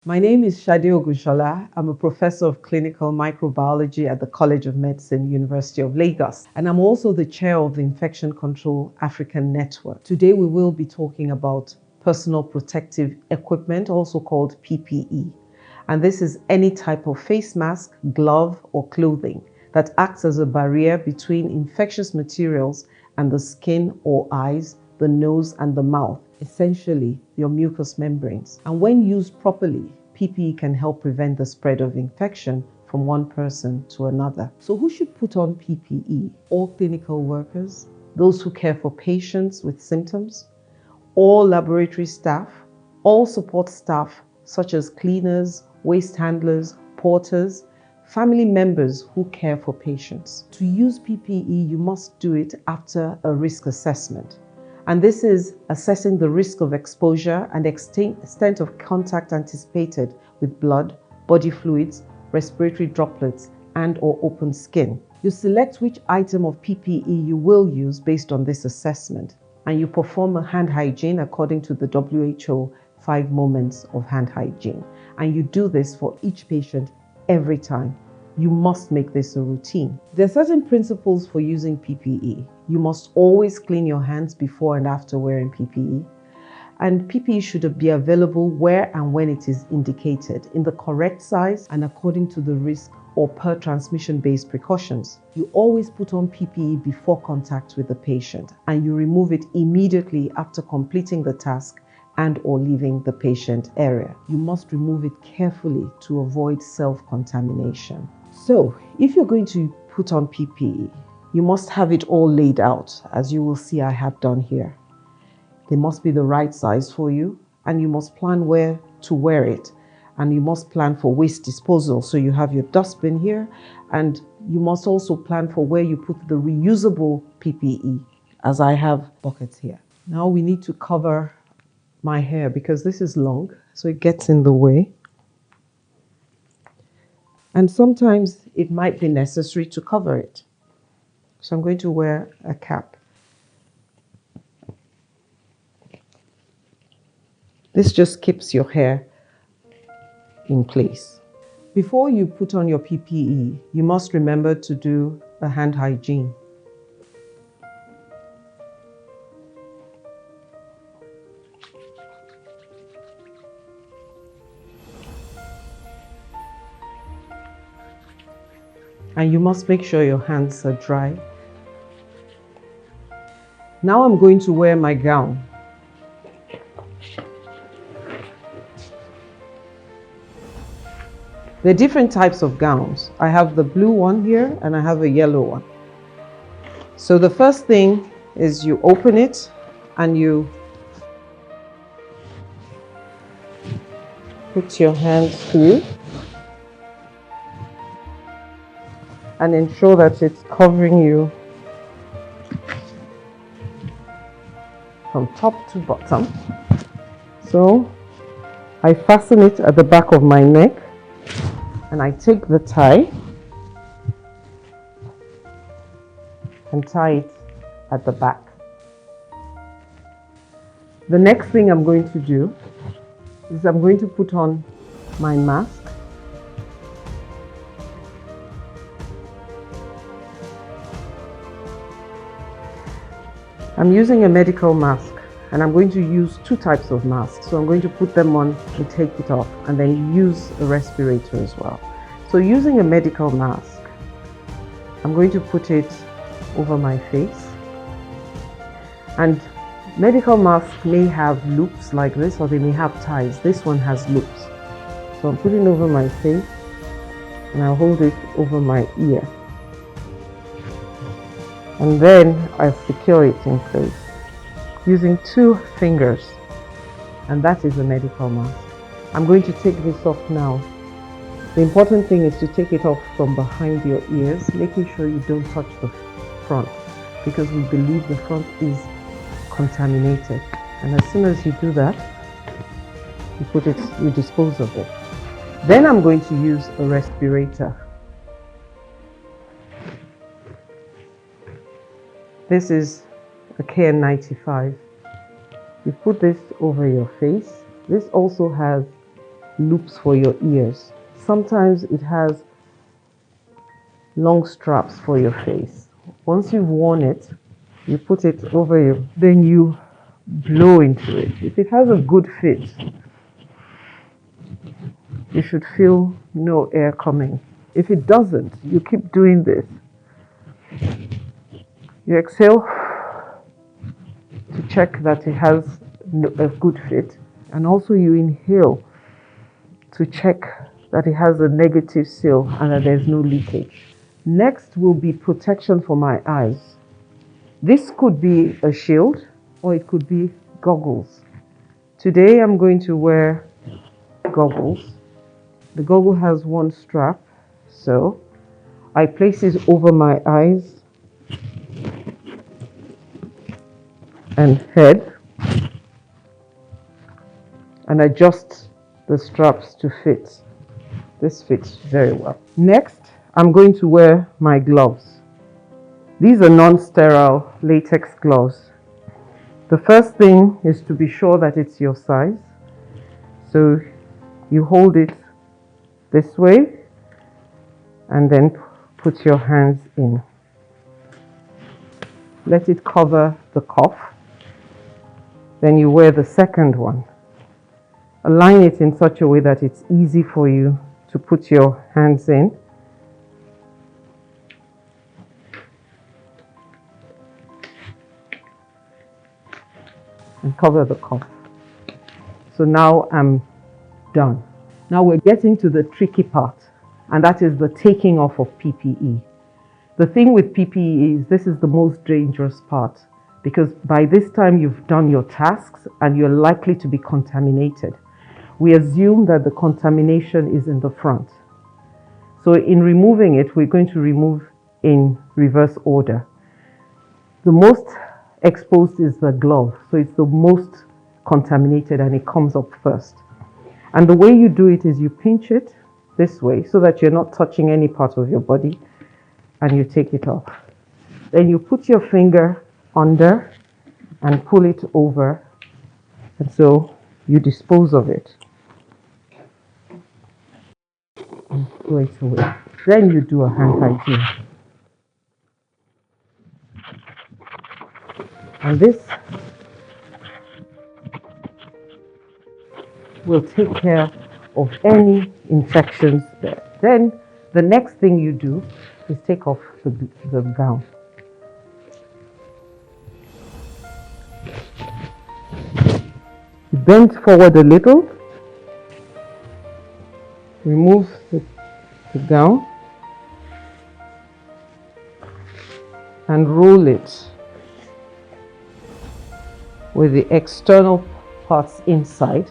My name is Shade Ogushola. I'm a professor of clinical microbiology at the College of Medicine, University of Lagos. And I'm also the chair of the Infection Control African Network. Today we will be talking about personal protective equipment, also called PPE. And this is any type of face mask, glove, or clothing that acts as a barrier between infectious materials and the skin or eyes, the nose, and the mouth, essentially your mucous membranes. And when used properly, PPE can help prevent the spread of infection from one person to another. So who should put on PPE? All clinical workers, those who care for patients with symptoms, all laboratory staff, all support staff such as cleaners, waste handlers, porters, family members who care for patients. To use PPE, you must do it after a risk assessment. And this is assessing the risk of exposure and extent of contact anticipated with blood, body fluids, respiratory droplets, and/or open skin. You select which item of PPE you will use based on this assessment, and you perform a hand hygiene according to the WHO 5 moments of hand hygiene. And you do this for each patient every time. You must make this a routine. There are certain principles for using PPE. You must always clean your hands before and after wearing PPE. And PPE should be available where and when it is indicated, in the correct size and according to the risk or per transmission-based precautions. You always put on PPE before contact with the patient, and you remove it immediately after completing the task and/or leaving the patient area. You must remove it carefully to avoid self-contamination. So, if you're going to put on PPE, you must have it all laid out, as you will see I have done here. They must be the right size for you, and you must plan where to wear it. And you must plan for waste disposal. So you have your dustbin here, and you must also plan for where you put the reusable PPE, as I have buckets here. Now we need to cover my hair because this is long, so it gets in the way. And sometimes it might be necessary to cover it. So I'm going to wear a cap. This just keeps your hair in place. Before you put on your PPE, you must remember to do a hand hygiene. And you must make sure your hands are dry. Now I'm going to wear my gown. There are different types of gowns. I have the blue one here and I have a yellow one. So the first thing is you open it and you put your hands through and ensure that it's covering you from top to bottom. So I fasten it at the back of my neck and I take the tie and tie it at the back. The next thing I'm going to do is I'm going to put on my mask. I'm using a medical mask, and I'm going to use two types of masks. So I'm going to put them on and take it off, and then use a respirator as well. So using a medical mask, I'm going to put it over my face. And medical masks may have loops like this, or they may have ties. This one has loops. So I'm putting it over my face, and I'll hold it over my ear. And then I secure it in place using 2 fingers, and that is a medical mask. I'm going to take this off now. The important thing is to take it off from behind your ears, making sure you don't touch the front, because we believe the front is contaminated. And as soon as you do that, you dispose of it. Then I'm going to use a respirator. This is a KN95. You put this over your face. This also has loops for your ears. Sometimes it has long straps for your face. Once you've worn it, you put it over you, then you blow into it. If it has a good fit, you should feel no air coming. If it doesn't, you keep doing this. You exhale to check that it has a good fit, and also you inhale to check that it has a negative seal and that there's no leakage. Next will be protection for my eyes. This could be a shield or it could be goggles. Today I'm going to wear goggles. The goggle has one strap, so I place it over my eyes and head and adjust the straps to fit. This fits very well. Next, I'm going to wear my gloves. These are non-sterile latex gloves. The first thing is to be sure that it's your size. So you hold it this way and then put your hands in. Let it cover the cuff. Then you wear the second one. Align it in such a way that it's easy for you to put your hands in. And cover the cuff. So now I'm done. Now we're getting to the tricky part, and that is the taking off of PPE. The thing with PPE is this is the most dangerous part, because by this time you've done your tasks and you're likely to be contaminated. We assume that the contamination is in the front. So in removing it, we're going to remove in reverse order. The most exposed is the glove, so it's the most contaminated and it comes up first. And the way you do it is you pinch it this way so that you're not touching any part of your body, and you take it off. Then you put your finger under and pull it over, and so you dispose of it. And throw it away. Then you do a hand hygiene. And this will take care of any infections there. Then the next thing you do is take off the gown. Bend forward a little, remove the gown and roll it with the external parts inside,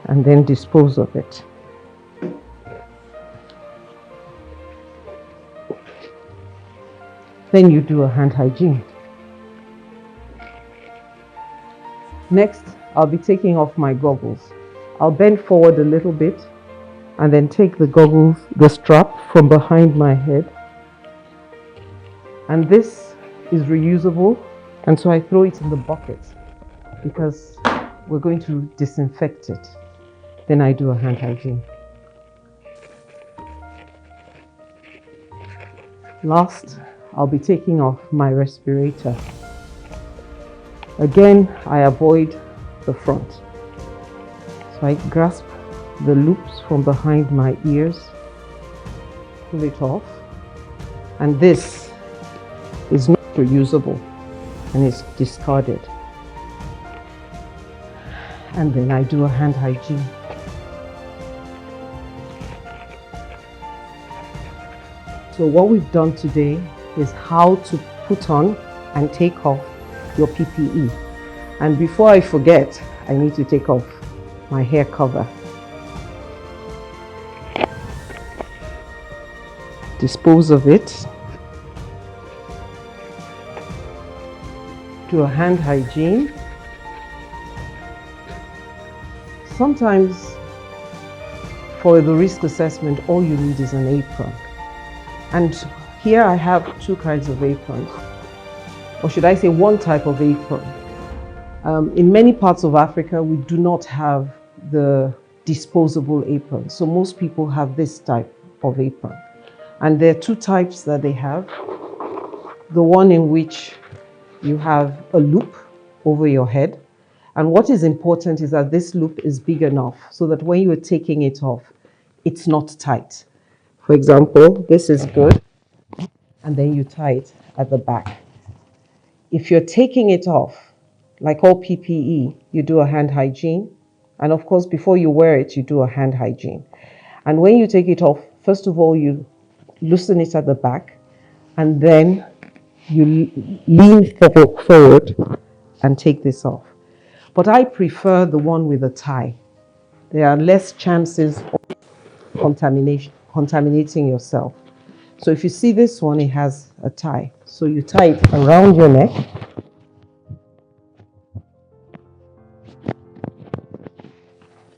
and then dispose of it. Then you do a hand hygiene. Next, I'll be taking off my goggles. I'll bend forward a little bit and then take the goggles, the strap from behind my head. And this is reusable, and so I throw it in the bucket because we're going to disinfect it. Then I do a hand hygiene. Last, I'll be taking off my respirator. Again, I avoid the front. So I grasp the loops from behind my ears, pull it off, and this is not reusable and is discarded. And then I do a hand hygiene. So what we've done today is how to put on and take off your PPE. And before I forget, I need to take off my hair cover. Dispose of it. Do a hand hygiene. Sometimes for the risk assessment, all you need is an apron. And here I have two kinds of aprons, or should I say one type of apron. In many parts of Africa, we do not have the disposable apron. So most people have this type of apron. And there are two types that they have. The one in which you have a loop over your head. And what is important is that this loop is big enough so that when you are taking it off, it's not tight. For example, this is good, and then you tie it at the back. If you're taking it off, like all PPE, you do a hand hygiene. And of course, before you wear it, you do a hand hygiene. And when you take it off, first of all, you loosen it at the back, and then you lean forward and take this off. But I prefer the one with a tie. There are less chances of contaminating yourself. So if you see this one, it has a tie. So you tie it around your neck.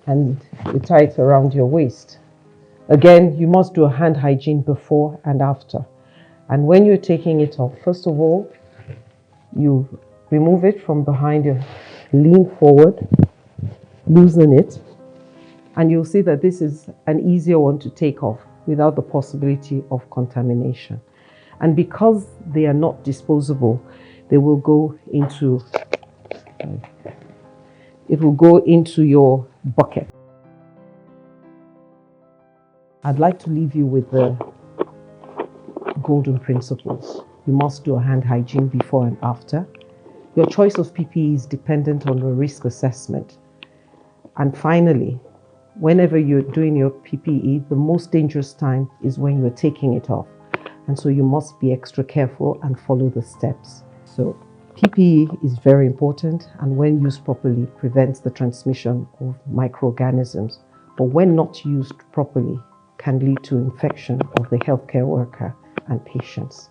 And you tie it around your waist. Again, you must do a hand hygiene before and after. And when you're taking it off, first of all, you remove it from behind you, lean forward, loosen it, and you'll see that this is an easier one to take off without the possibility of contamination. And because they are not disposable, they will go into, it will go into your bucket. I'd like to leave you with the golden principles. You must do a hand hygiene before and after. Your choice of PPE is dependent on the risk assessment. And finally, whenever you're doing your PPE, the most dangerous time is when you're taking it off. And so you must be extra careful and follow the steps. So PPE is very important, and when used properly, prevents the transmission of microorganisms. But when not used properly, can lead to infection of the healthcare worker and patients.